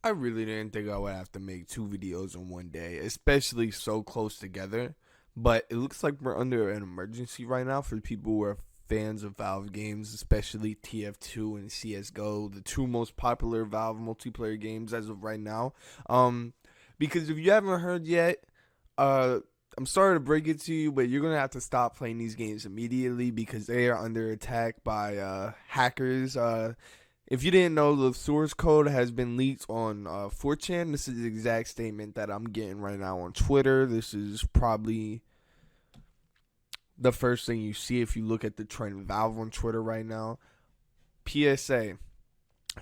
I really didn't think I would have to make two videos in one day, especially so close together. But it looks like we're under an emergency right now for people who are fans of Valve games, especially TF2 and CS:GO, the two most popular Valve multiplayer games as of right now. Um, because if you haven't heard yet, uh, I'm sorry to break it to you, but you're gonna have to stop playing these games immediately because they are under attack by hackers. If you didn't know, the source code has been leaked on 4chan. This is the exact statement that I'm getting right now on Twitter. This is probably the first thing you see if you look at the trend Valve on Twitter right now. PSA: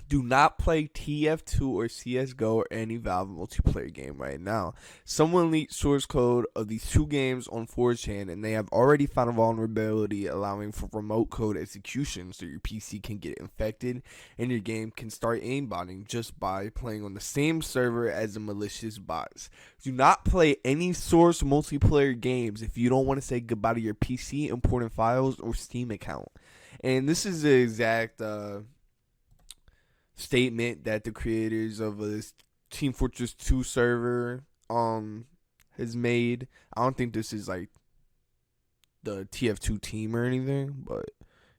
do not play TF2 or CSGO or any Valve multiplayer game right now. Someone leaked source code of these two games on 4chan, and they have already found a vulnerability allowing for remote code execution so your PC can get infected and your game can start aimbotting just by playing on the same server as the malicious bots. Do not play any source multiplayer games if you don't want to say goodbye to your PC, important files, or Steam account. And this is the exact statement that the creators of this Team Fortress 2 server has made. I don't think this is like the TF2 team or anything, but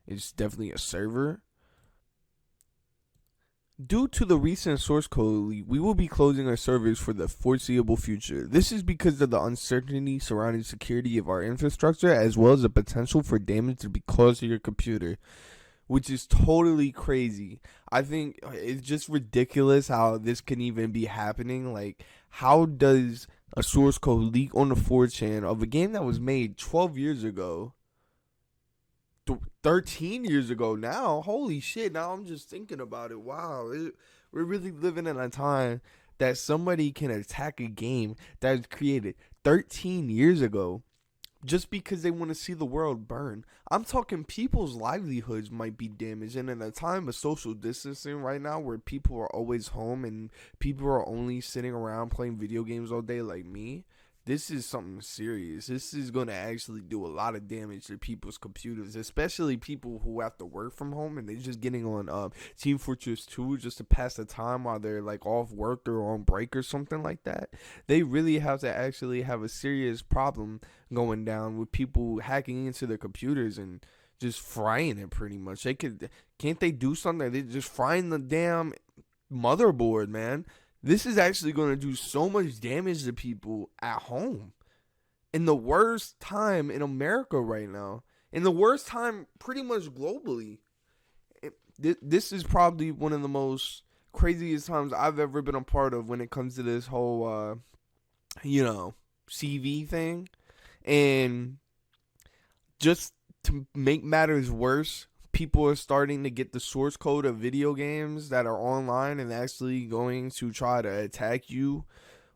it's definitely a server. Due to the recent source code leak, we will be closing our servers for the foreseeable future. This is because of the uncertainty surrounding security of our infrastructure, as well as the potential for damage to be caused to your computer, which is totally crazy. I think it's just ridiculous how this can even be happening. Like, how does a source code leak on the 4chan of a game that was made 12 years ago? 13 years ago now. Holy shit. Now I'm just thinking about it. Wow. We're really living in a time that somebody can attack a game that was created 13 years ago just because they want to see the world burn. I'm talking people's livelihoods might be damaged. And in a time of social distancing right now where people are always home and people are only sitting around playing video games all day like me, this is something serious. This is going to actually do a lot of damage to people's computers, especially people who have to work from home and they're just getting on Team Fortress 2 just to pass the time while they're like off work or on break or something like that. They really have to actually have a serious problem going down with people hacking into their computers and just frying it pretty much. Can't they do something? They just frying the damn motherboard, man. This is actually going to do so much damage to people at home in the worst time in America right now, in the worst time pretty much globally. This is probably one of the most craziest times I've ever been a part of when it comes to this whole, CV thing. And just to make matters worse, people are starting to get the source code of video games that are online and actually going to try to attack you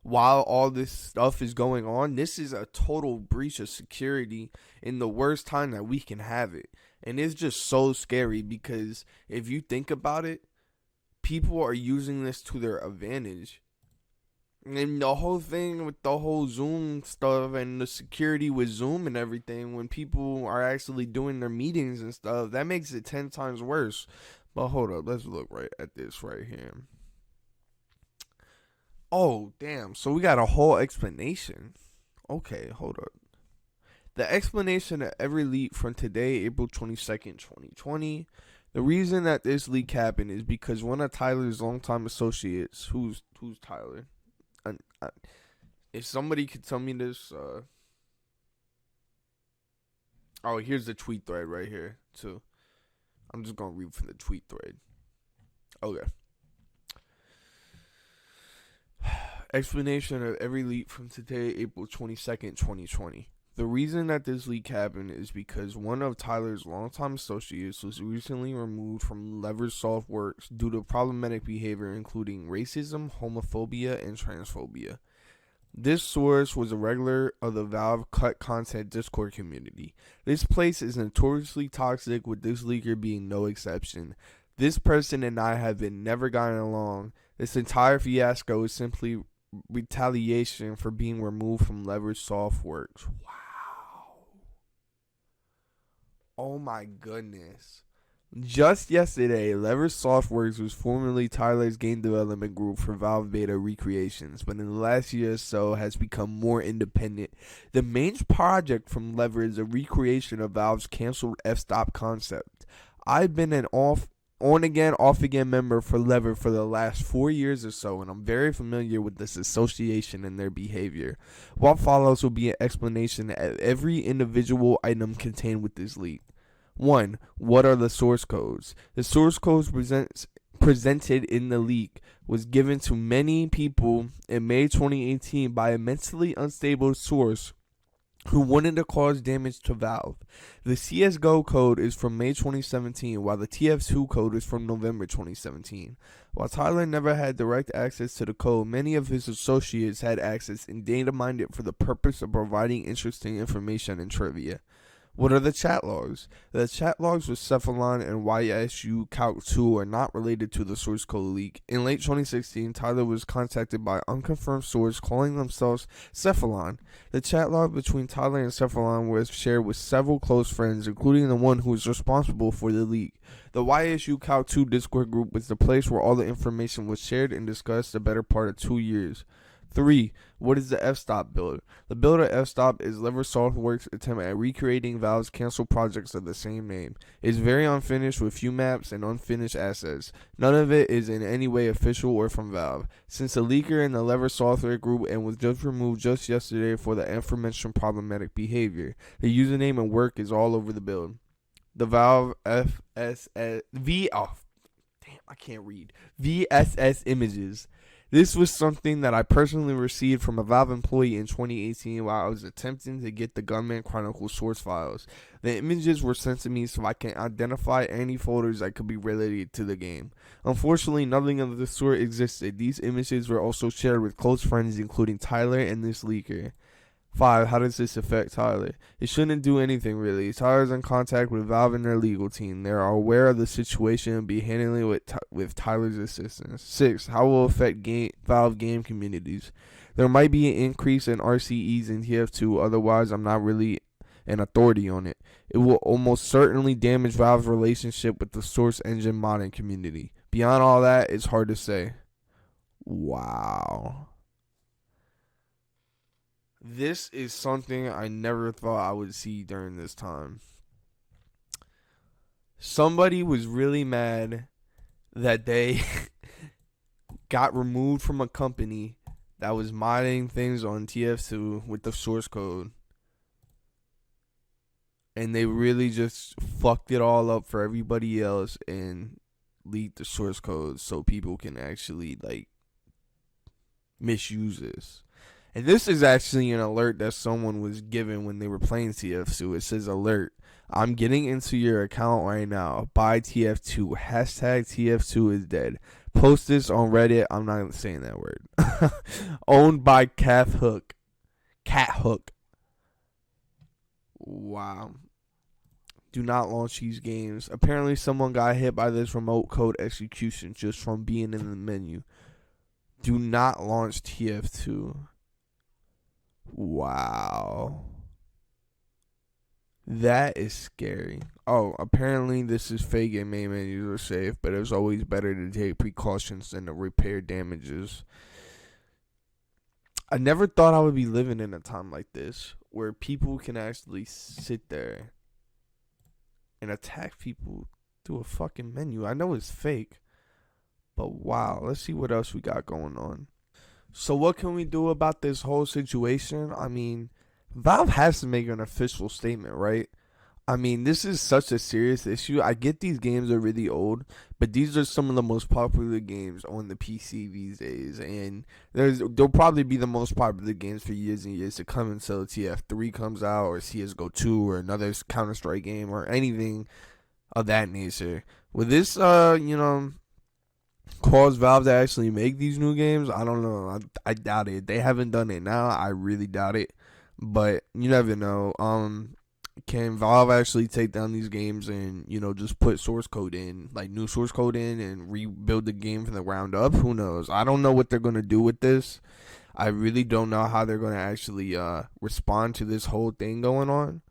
while all this stuff is going on. This is a total breach of security in the worst time that we can have it. And it's just so scary because if you think about it, people are using this to their advantage. And the whole thing with the whole Zoom stuff and the security with Zoom and everything, when people are actually doing their meetings and stuff, that makes it 10 times worse. But hold up, let's look right at this right here. Oh, damn. So we got a whole explanation. Okay, hold up. The explanation of every leak from today, April 22nd, 2020. The reason that this leak happened is because one of Tyler's longtime associates, who's Tyler? If somebody could tell me this, oh, here's the tweet thread right here too. I'm just gonna read from the tweet thread. Okay. Explanation of every leak from today, April 22nd, 2020. The reason that this leak happened is because one of Tyler's longtime associates was recently removed from Lever's Softworks due to problematic behavior including racism, homophobia, and transphobia. This source was a regular of the Valve Cut Content Discord community. This place is notoriously toxic, with this leaker being no exception. This person and I have been never gotten along. This entire fiasco is simply retaliation for being removed from Leverage Softworks. Wow. Oh my goodness. Just yesterday, Lever Softworks was formerly Tyler's game development group for Valve Beta Recreations, but in the last year or so has become more independent. The main project from Lever is a recreation of Valve's canceled f-stop concept. I've been an on again, off again member for Lever for the last 4 years or so, and I'm very familiar with this association and their behavior. What follows will be an explanation of every individual item contained with this leak. 1. What are the source codes? The source codes presented in the leak was given to many people in May 2018 by a mentally unstable source who wanted to cause damage to Valve. The CSGO code is from May 2017, while the TF2 code is from November 2017. While Tyler never had direct access to the code, many of his associates had access and data mined it for the purpose of providing interesting information and trivia. What are the chat logs? The chat logs with Cephalon and YSU Calc 2 are not related to the source code leak. In late 2016, Tyler was contacted by unconfirmed source calling themselves Cephalon. The chat log between Tyler and Cephalon was shared with several close friends, including the one who was responsible for the leak. The YSU Calc 2 Discord group was the place where all the information was shared and discussed the better part of 2 years. 3. What is the f-stop build? The build of f-stop is Lever Softworks' attempt at recreating Valve's canceled projects of the same name. It is very unfinished with few maps and unfinished assets. None of it is in any way official or from Valve. Since the leaker in the Lever Software group and was just removed just yesterday for the aforementioned problematic behavior, the username and work is all over the build. The Valve VSS images. This was something that I personally received from a Valve employee in 2018 while I was attempting to get the Gunman Chronicles source files. The images were sent to me so I can identify any folders that could be related to the game. Unfortunately, nothing of the sort existed. These images were also shared with close friends including Tyler and this leaker. 5. How does this affect Tyler? It shouldn't do anything really. Tyler's in contact with Valve and their legal team. They are aware of the situation and be handling it with Tyler's assistance. 6. How will it affect Valve game communities? There might be an increase in RCEs in TF2, otherwise I'm not really an authority on it. It will almost certainly damage Valve's relationship with the Source Engine modding community. Beyond all that, it's hard to say. Wow. This is something I never thought I would see during this time. Somebody was really mad that they got removed from a company that was modding things on TF2 with the source code. And they really just fucked it all up for everybody else and leaked the source code so people can actually misuse this. And this is actually an alert that someone was given when they were playing TF2. It says, alert, I'm getting into your account right now. Buy TF2. Hashtag TF2 is dead. Post this on Reddit. I'm not saying that word. Owned by Cat Hook. Wow. Do not launch these games. Apparently someone got hit by this remote code execution just from being in the menu. Do not launch TF2. Wow. That is scary. Oh, apparently this is fake and main menus are safe, but it's always better to take precautions than to repair damages. I never thought I would be living in a time like this where people can actually sit there and attack people through a fucking menu. I know it's fake, but wow. Let's see what else we got going on. So what can we do about this whole situation? I mean, Valve has to make an official statement, right? I mean, this is such a serious issue. I get these games are really old, but these are some of the most popular games on the PC these days. And they'll probably be the most popular games for years and years to come until TF3 comes out or CSGO 2 or another Counter-Strike game or anything of that nature. With this, cause Valve to actually make these new games, I don't know. I doubt it. They haven't done it now. I really doubt it. But you never know. Can Valve actually take down these games and, just put source code in, like new source code in and rebuild the game from the ground up? Who knows? I don't know what they're going to do with this. I really don't know how they're going to actually respond to this whole thing going on.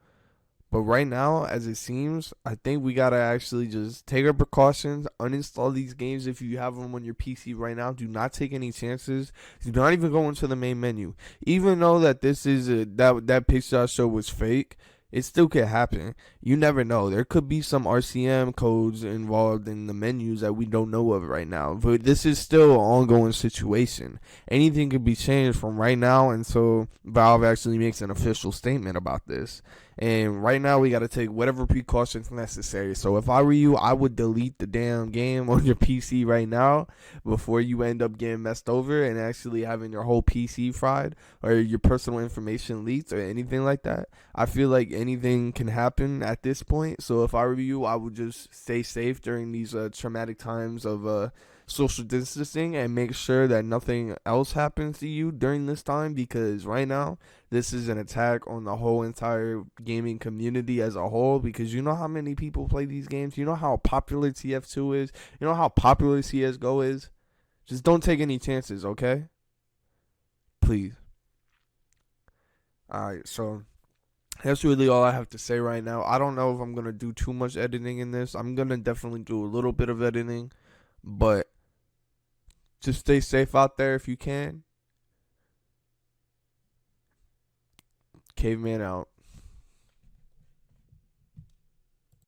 But right now, as it seems, I think we gotta actually just take our precautions, uninstall these games if you have them on your PC right now. Do not take any chances. Do not even go into the main menu. Even though that this is that picture I showed was fake, it still could happen. You never know. There could be some RCM codes involved in the menus that we don't know of right now. But this is still an ongoing situation. Anything could be changed from right now until Valve actually makes an official statement about this. And right now, we got to take whatever precautions necessary. So if I were you, I would delete the damn game on your PC right now before you end up getting messed over and actually having your whole PC fried or your personal information leaked or anything like that. I feel like anything can happen at this point. So if I were you, I would just stay safe during these traumatic times of social distancing and make sure that nothing else happens to you during this time, because right now this is an attack on the whole entire gaming community as a whole, because you know how many people play these games, you know how popular TF2 is, you know how popular CSGO is. Just don't take any chances, okay? Please. Alright, so that's really all I have to say right now. I don't know if I'm going to do too much editing in this. I'm going to definitely do a little bit of editing, but just stay safe out there if you can. Caveman out.